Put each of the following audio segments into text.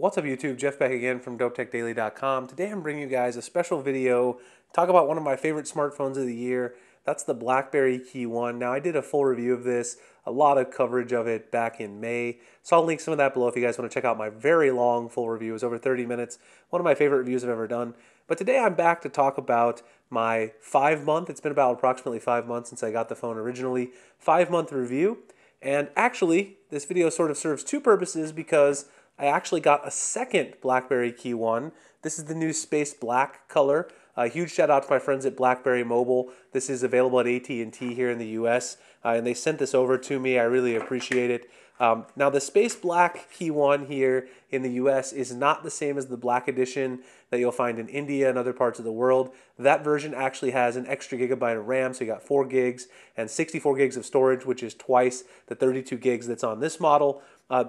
What's up YouTube? Jeff back again from dopetechdaily.com. Today I'm bringing you guys a special video, talk about one of my favorite smartphones of the year. That's the Blackberry KEYone. Now I did a full review of this, a lot of coverage of it back in May. So I'll link some of that below if you guys want to check out my very long full review. It was over 30 minutes, one of my favorite reviews I've ever done. But today I'm back to talk about my 5-month, it's been about approximately 5 months since I got the phone originally, 5-month review. And actually, this video sort of serves two purposes because I actually got a second Blackberry KEYone. This is the new space black color. A huge shout out to my friends at Blackberry Mobile. This is available at AT&T here in the US, and they sent this over to me. I really appreciate it. Now the space black KEYone here in the US is not the same as the black edition that you'll find in India and other parts of the world. That version actually has an extra gigabyte of RAM, so you got 4 gigs and 64 gigs of storage, which is twice the 32 gigs that's on this model.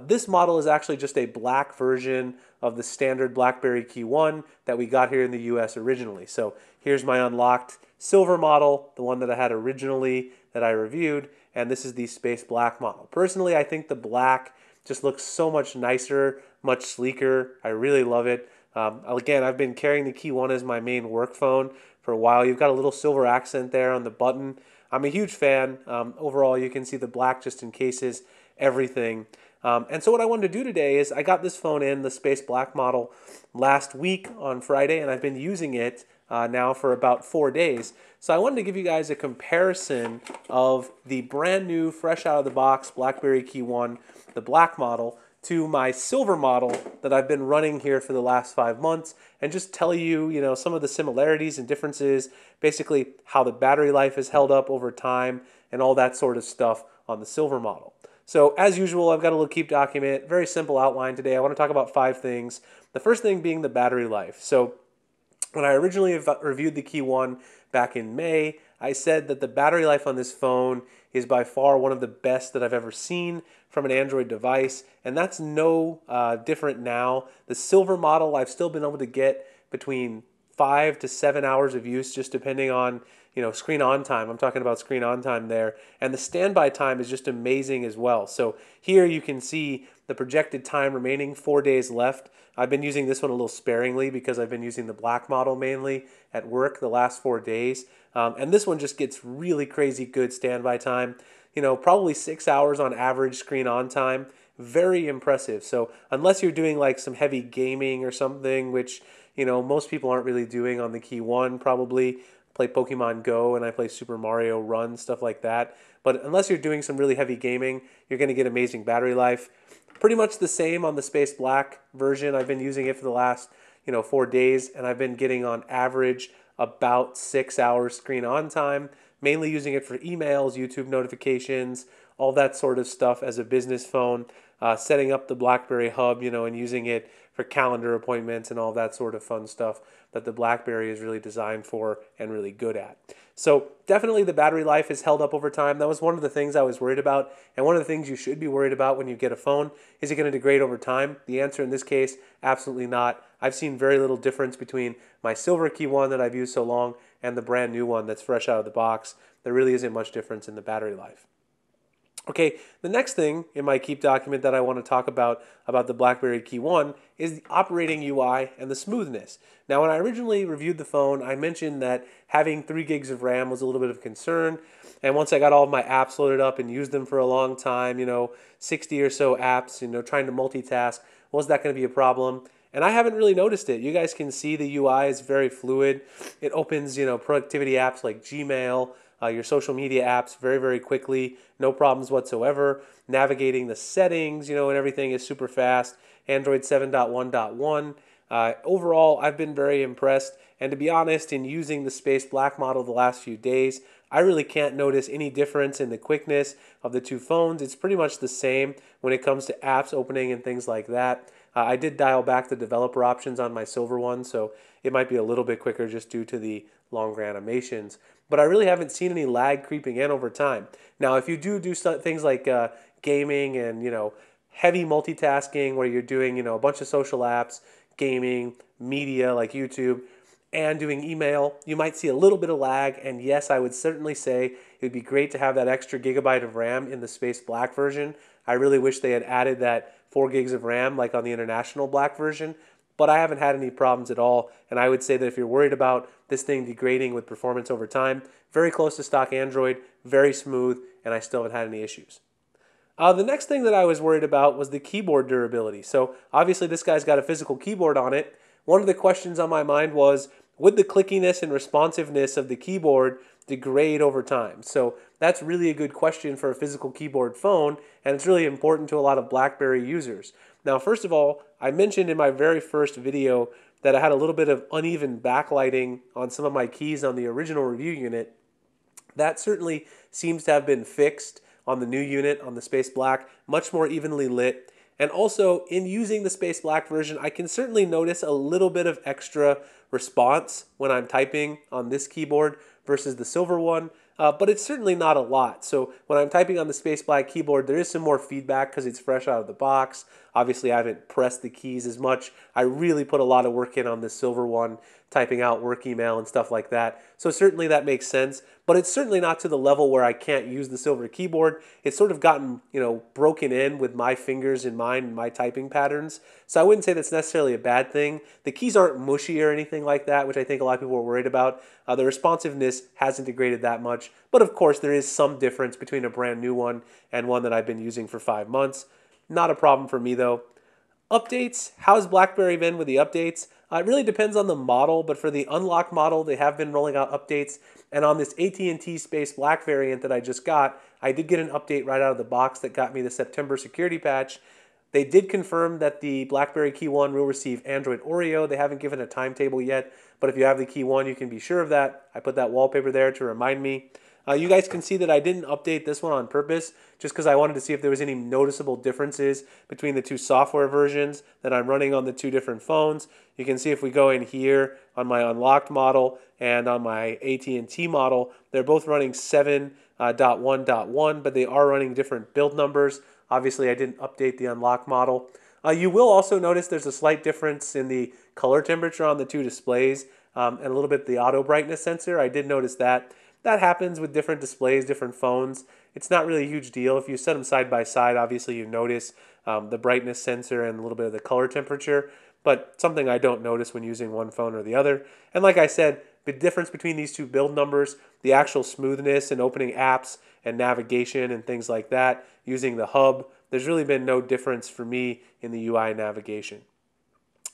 This model is actually just a black version of the standard Blackberry KEYone that we got here in the US originally. So here's my unlocked silver model, the one that I had originally that I reviewed, and this is the space black model. Personally, I think the black just looks so much nicer, much sleeker. I really love it. Again, I've been carrying the KEYone as my main work phone for a while. You've got a little silver accent there on the button. I'm a huge fan. Overall, you can see the black just encases everything. And so what I wanted to do today is I got this phone in, the space black model, last week on Friday, and I've been using it now for about 4 days. So I wanted to give you guys a comparison of the brand new, fresh out of the box Blackberry KEYone, the black model, to my silver model that I've been running here for the last 5 months, and just tell you, some of the similarities and differences, basically how the battery life has held up over time, and all that sort of stuff on the silver model. So as usual, I've got a little keep document, very simple outline today. I want to talk about 5 things. The first thing being the battery life. So when I originally reviewed the KEYone back in May, I said that the battery life on this phone is by far one of the best that I've ever seen from an Android device, and that's no different now. The silver model, I've still been able to get between 5 to 7 hours of use, just depending on screen on time. I'm talking about screen on time there. And the standby time is just amazing as well. So here you can see the projected time remaining, 4 days left. I've been using this one a little sparingly because I've been using the black model mainly at work the last 4 days. And this one just gets really crazy good standby time. Probably 6 hours on average screen on time. Very impressive. So unless you're doing like some heavy gaming or something, which most people aren't really doing on the KEYone probably, play Pokemon Go and I play Super Mario Run, stuff like that. But unless you're doing some really heavy gaming, you're going to get amazing battery life. Pretty much the same on the Space Black version. I've been using it for the last 4 days, and I've been getting on average about 6 hours screen on time, mainly using it for emails, YouTube notifications, all that sort of stuff as a business phone, setting up the BlackBerry Hub, and using it for calendar appointments and all that sort of fun stuff that the BlackBerry is really designed for and really good at. So definitely the battery life has held up over time. That was one of the things I was worried about, and one of the things you should be worried about when you get a phone. Is it going to degrade over time? The answer in this case, absolutely not. I've seen very little difference between my silver KEYone that I've used so long and the brand new one that's fresh out of the box. There really isn't much difference in the battery life. Okay, the next thing in my keep document that I want to talk about the Blackberry KEYone is the operating UI and the smoothness. Now, when I originally reviewed the phone, I mentioned that having 3 gigs of RAM was a little bit of a concern. And once I got all of my apps loaded up and used them for a long time, 60 or so apps, trying to multitask, was that going to be a problem? And I haven't really noticed it. You guys can see the UI is very fluid. It opens, productivity apps like Gmail, your social media apps very, very quickly, no problems whatsoever. Navigating the settings, and everything is super fast. Android 7.1.1. Overall, I've been very impressed. And to be honest, in using the Space Black model the last few days, I really can't notice any difference in the quickness of the two phones. It's pretty much the same when it comes to apps opening and things like that. I did dial back the developer options on my silver one, so it might be a little bit quicker just due to the longer animations. But I really haven't seen any lag creeping in over time. Now, if you do things like gaming and heavy multitasking, where you're doing a bunch of social apps, gaming, media like YouTube, and doing email, you might see a little bit of lag. And yes, I would certainly say it would be great to have that extra gigabyte of RAM in the Space Black version. I really wish they had added that 4 gigs of RAM like on the International Black version, but I haven't had any problems at all. And I would say that if you're worried about this thing degrading with performance over time, very close to stock Android, very smooth, and I still haven't had any issues. The next thing that I was worried about was the keyboard durability. So obviously this guy's got a physical keyboard on it. One of the questions on my mind was, would the clickiness and responsiveness of the keyboard degrade over time? So that's really a good question for a physical keyboard phone, and it's really important to a lot of BlackBerry users. Now, first of all, I mentioned in my very first video that I had a little bit of uneven backlighting on some of my keys on the original review unit. That certainly seems to have been fixed on the new unit, on the Space Black, much more evenly lit. And also, in using the Space Black version, I can certainly notice a little bit of extra response when I'm typing on this keyboard versus the silver one, but it's certainly not a lot. So when I'm typing on the Space Black keyboard, there is some more feedback because it's fresh out of the box. Obviously, I haven't pressed the keys as much. I really put a lot of work in on this silver one, typing out work email and stuff like that. So certainly that makes sense, but it's certainly not to the level where I can't use the silver keyboard. It's sort of gotten, broken in with my fingers in mine and my typing patterns. So I wouldn't say that's necessarily a bad thing. The keys aren't mushy or anything like that, which I think a lot of people are worried about. The responsiveness hasn't degraded that much, but of course there is some difference between a brand new one and one that I've been using for 5 months. Not a problem for me though. Updates, how's BlackBerry been with the updates? It really depends on the model, but for the unlocked model, they have been rolling out updates. And on this at&t Space Black variant that I just got, I did get an update right out of the box that got me the September security patch. They did confirm that the Blackberry KEYOne will receive Android Oreo. They haven't given a timetable yet, but if you have the KEYOne, you can be sure of that. I put that wallpaper there to remind me. You guys can see that I didn't update this one on purpose just because I wanted to see if there was any noticeable differences between the two software versions that I'm running on the two different phones. You can see if we go in here on my unlocked model and on my at&t model, they're both running 7.1.1, but they are running different build numbers. Obviously, I didn't update the unlocked model. You will also notice there's a slight difference in the color temperature on the two displays and a little bit the auto brightness sensor. I did notice that. That happens with different displays, different phones. It's not really a huge deal. If you set them side by side, obviously you notice the brightness sensor and a little bit of the color temperature, but something I don't notice when using one phone or the other. And like I said, the difference between these two build numbers, the actual smoothness and opening apps and navigation and things like that, using the hub, there's really been no difference for me in the UI navigation.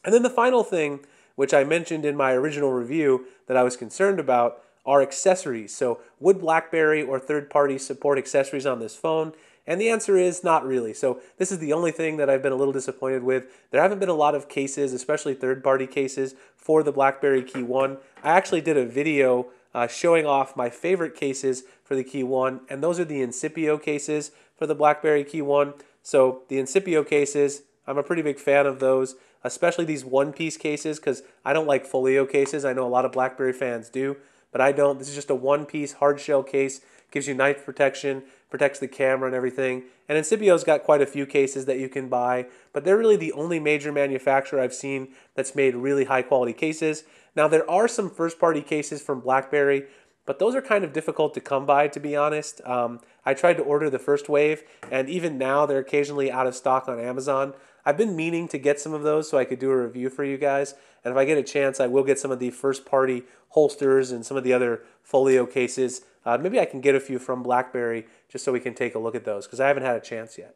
And then the final thing, which I mentioned in my original review that I was concerned about, are accessories. So would BlackBerry or third parties support accessories on this phone? And the answer is not really. So this is the only thing that I've been a little disappointed with. There haven't been a lot of cases, especially third-party cases, for the BlackBerry KEYOne. I actually did a video showing off my favorite cases for the KEYOne, and those are the Incipio cases for the BlackBerry KEYOne. So the Incipio cases, I'm a pretty big fan of those, especially these one-piece cases, because I don't like folio cases. I know a lot of BlackBerry fans do, but I don't. This is just a one-piece hard shell case, gives you knife protection, protects the camera and everything. And Incipio's got quite a few cases that you can buy, but they're really the only major manufacturer I've seen that's made really high-quality cases. Now, there are some first-party cases from BlackBerry, but those are kind of difficult to come by, to be honest. I tried to order the first wave, and even now they're occasionally out of stock on Amazon. I've been meaning to get some of those so I could do a review for you guys, and if I get a chance, I will get some of the first-party holsters and some of the other folio cases. Maybe I can get a few from BlackBerry just so we can take a look at those, because I haven't had a chance yet.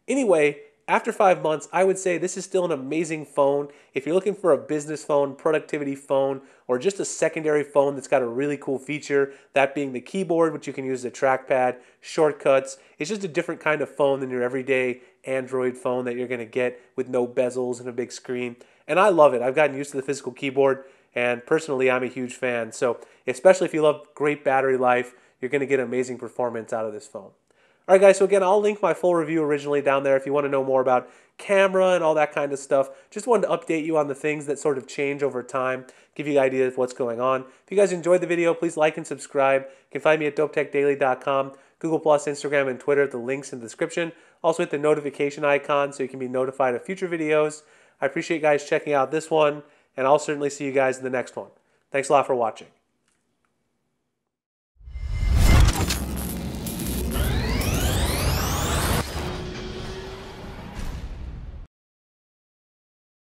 Anyway, after 5 months, I would say this is still an amazing phone. If you're looking for a business phone, productivity phone, or just a secondary phone that's got a really cool feature, that being the keyboard, which you can use as a trackpad, shortcuts, it's just a different kind of phone than your everyday Android phone that you're going to get with no bezels and a big screen. And I love it. I've gotten used to the physical keyboard, and personally, I'm a huge fan. So especially if you love great battery life, you're going to get amazing performance out of this phone. All right, guys, so again, I'll link my full review originally down there if you want to know more about camera and all that kind of stuff. Just wanted to update you on the things that sort of change over time, give you an idea of what's going on. If you guys enjoyed the video, please like and subscribe. You can find me at dopetechdaily.com, Google+, Instagram, and Twitter. The links in the description. Also hit the notification icon so you can be notified of future videos. I appreciate you guys checking out this one, and I'll certainly see you guys in the next one. Thanks a lot for watching.